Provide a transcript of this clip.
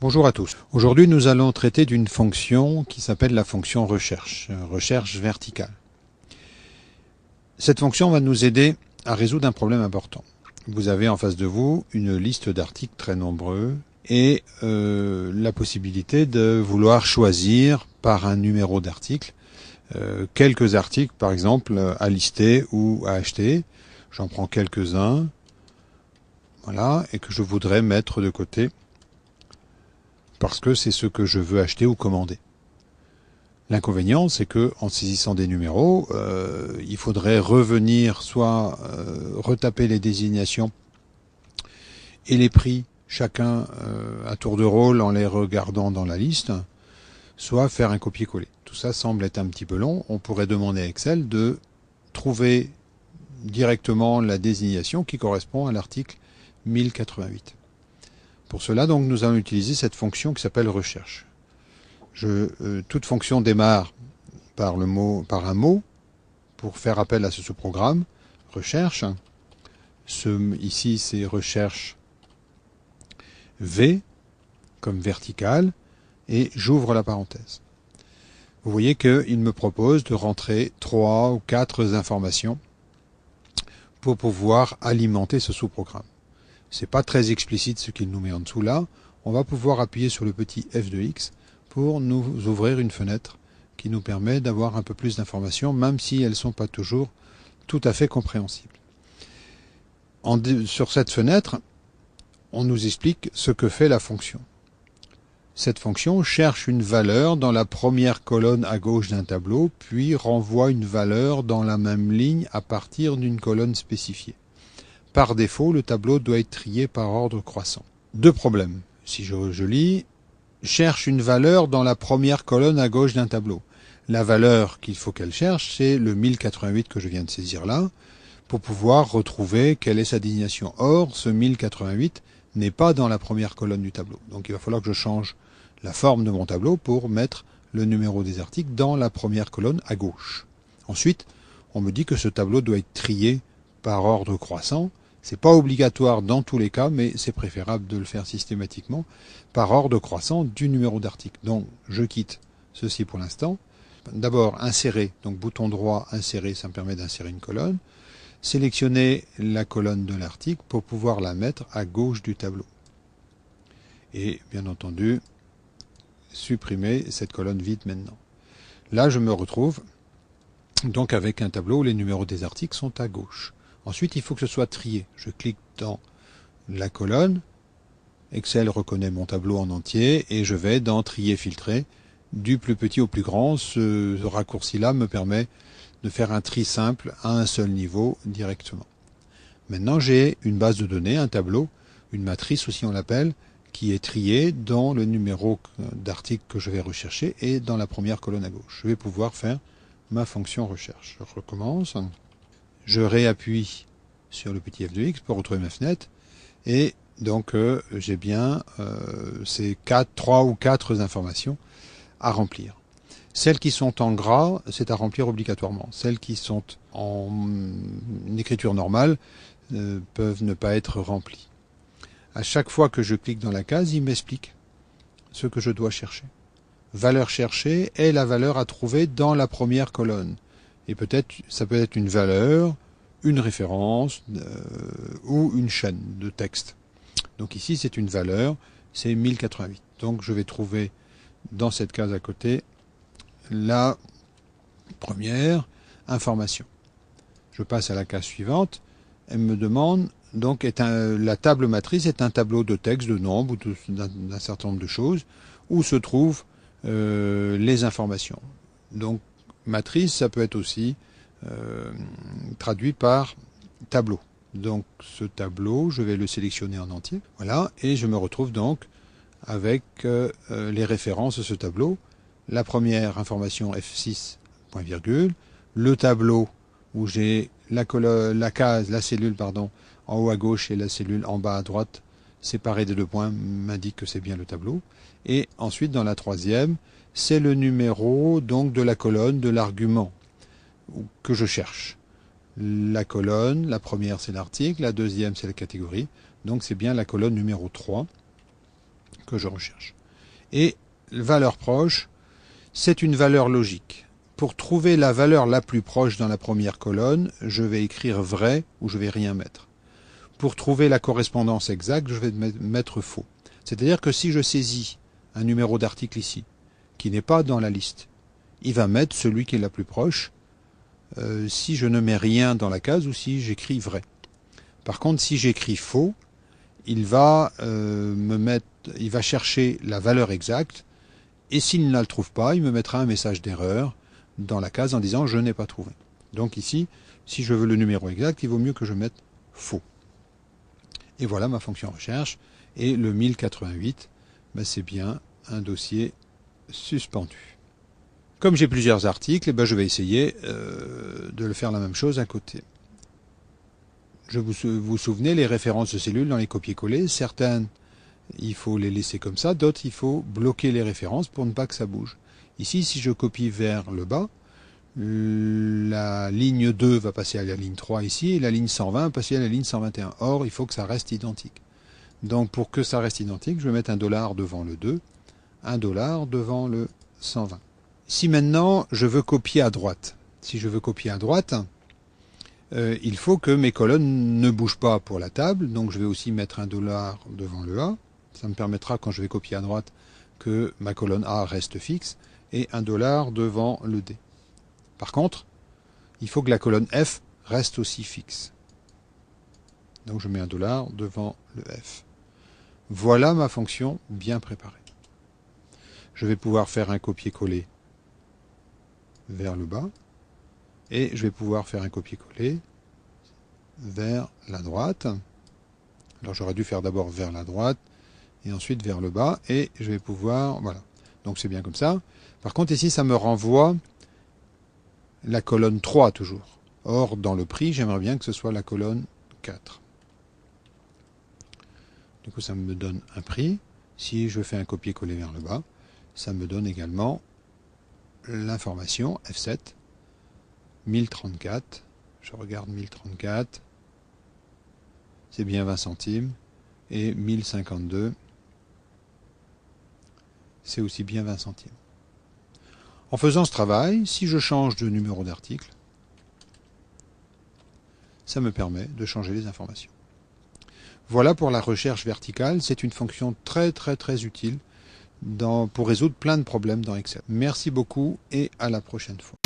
Bonjour à tous. Aujourd'hui, nous allons traiter d'une fonction qui s'appelle la fonction recherche, recherche verticale. Cette fonction va nous aider à résoudre un problème important. Vous avez en face de vous une liste d'articles très nombreux et la possibilité de vouloir choisir par un numéro d'article quelques articles, par exemple, à lister ou à acheter. J'en prends quelques-uns, voilà, et que je voudrais mettre de côté parce que c'est ce que je veux acheter ou commander. L'inconvénient, c'est que en saisissant des numéros, il faudrait revenir, soit retaper les désignations et les prix, chacun à tour de rôle en les regardant dans la liste, soit faire un copier-coller. Tout ça semble être un petit peu long. On pourrait demander à Excel de trouver directement la désignation qui correspond à l'article 1088. Pour cela, donc, nous allons utiliser cette fonction qui s'appelle recherche. Toute fonction démarre par un mot pour faire appel à ce sous-programme recherche. Ici, c'est recherche V comme verticale et j'ouvre la parenthèse. Vous voyez qu'il me propose de rentrer 3 ou 4 informations pour pouvoir alimenter ce sous-programme. C'est pas très explicite ce qu'il nous met en dessous là. On va pouvoir appuyer sur le petit F de X pour nous ouvrir une fenêtre qui nous permet d'avoir un peu plus d'informations, même si elles ne sont pas toujours tout à fait compréhensibles. Sur cette fenêtre, on nous explique ce que fait la fonction. Cette fonction cherche une valeur dans la première colonne à gauche d'un tableau, puis renvoie une valeur dans la même ligne à partir d'une colonne spécifiée. Par défaut, le tableau doit être trié par ordre croissant. Deux problèmes. Si je lis, cherche une valeur dans la première colonne à gauche d'un tableau. La valeur qu'il faut qu'elle cherche, c'est le 1088 que je viens de saisir là, pour pouvoir retrouver quelle est sa désignation. Or, ce 1088 n'est pas dans la première colonne du tableau. Donc il va falloir que je change la forme de mon tableau pour mettre le numéro des articles dans la première colonne à gauche. Ensuite, on me dit que ce tableau doit être trié par ordre croissant. C'est pas obligatoire dans tous les cas, mais c'est préférable de le faire systématiquement par ordre croissant du numéro d'article. Donc, je quitte ceci pour l'instant. D'abord, insérer, donc bouton droit, insérer, ça me permet d'insérer une colonne. Sélectionner la colonne de l'article pour pouvoir la mettre à gauche du tableau. Et, bien entendu, supprimer cette colonne vide maintenant. Là, je me retrouve donc avec un tableau où les numéros des articles sont à gauche. Ensuite, il faut que ce soit trié. Je clique dans la colonne. Excel reconnaît mon tableau en entier et je vais dans trier filtrer du plus petit au plus grand. Ce raccourci-là me permet de faire un tri simple à un seul niveau directement. Maintenant, j'ai une base de données, un tableau, une matrice aussi on l'appelle, qui est triée dans le numéro d'article que je vais rechercher et dans la première colonne à gauche. Je vais pouvoir faire ma fonction recherche. Je recommence. Je réappuie sur le petit F de X pour retrouver ma fenêtre et donc j'ai bien ces 3 ou 4 informations à remplir. Celles qui sont en gras, c'est à remplir obligatoirement. Celles qui sont en écriture normale peuvent ne pas être remplies. À chaque fois que je clique dans la case, il m'explique ce que je dois chercher. Valeur cherchée est la valeur à trouver dans la première colonne. Et peut-être, ça peut être une valeur, une référence ou une chaîne de texte. Donc ici, c'est une valeur, c'est 1088. Donc je vais trouver dans cette case à côté la première information. Je passe à la case suivante. Elle me demande, donc, la table matrice est un tableau de texte, de nombres, ou d'un certain nombre de choses, où se trouvent les informations. Donc, matrice, ça peut être aussi traduit par tableau. Donc ce tableau, je vais le sélectionner en entier. Voilà, et je me retrouve donc avec les références de ce tableau. La première information F6, point virgule, le tableau où j'ai la cellule en haut à gauche et la cellule en bas à droite, séparée des 2 points, m'indique que c'est bien le tableau. Et ensuite, dans la troisième, c'est le numéro donc de la colonne de l'argument que je cherche. La colonne, la première c'est l'article, la deuxième c'est la catégorie, donc c'est bien la colonne numéro 3 que je recherche. Et valeur proche, c'est une valeur logique. Pour trouver la valeur la plus proche dans la première colonne, je vais écrire vrai ou je vais rien mettre. Pour trouver la correspondance exacte, je vais mettre faux. C'est-à-dire que si je saisis un numéro d'article ici, qui n'est pas dans la liste, il va mettre celui qui est la plus proche si je ne mets rien dans la case ou si j'écris vrai. Par contre, si j'écris faux, il va il va chercher la valeur exacte et s'il ne la trouve pas, il me mettra un message d'erreur dans la case en disant je n'ai pas trouvé. Donc ici, si je veux le numéro exact, il vaut mieux que je mette faux. Et voilà ma fonction recherche. Et le 1088, ben c'est bien un dossier suspendu. Comme j'ai plusieurs articles, ben je vais essayer de le faire la même chose à côté. Vous souvenez, les références de cellules dans les copier-coller, certaines, il faut les laisser comme ça, d'autres, il faut bloquer les références pour ne pas que ça bouge. Ici, si je copie vers le bas, la ligne 2 va passer à la ligne 3 ici, et la ligne 120 va passer à la ligne 121. Or, il faut que ça reste identique. Donc, pour que ça reste identique, je vais mettre $1 devant le 2, $1 devant le 120. Si maintenant, je veux copier à droite, il faut que mes colonnes ne bougent pas pour la table, donc je vais aussi mettre $1 devant le A. Ça me permettra, quand je vais copier à droite, que ma colonne A reste fixe, et $1 devant le D. Par contre, il faut que la colonne F reste aussi fixe. Donc je mets $1 devant le F. Voilà ma fonction bien préparée. Je vais pouvoir faire un copier-coller vers le bas, et je vais pouvoir faire un copier-coller vers la droite. Alors j'aurais dû faire d'abord vers la droite, et ensuite vers le bas, et je vais pouvoir, voilà. Donc c'est bien comme ça. Par contre ici ça me renvoie la colonne 3 toujours. Or dans le prix j'aimerais bien que ce soit la colonne 4. Du coup ça me donne un prix. Si je fais un copier-coller vers le bas, ça me donne également l'information F7 1034. Je regarde 1034. C'est bien 20 centimes. Et 1052. C'est aussi bien 20 centimes. En faisant ce travail, si je change de numéro d'article, ça me permet de changer les informations. Voilà pour la recherche verticale. C'est une fonction très utile pour résoudre plein de problèmes dans Excel. Merci beaucoup et à la prochaine fois.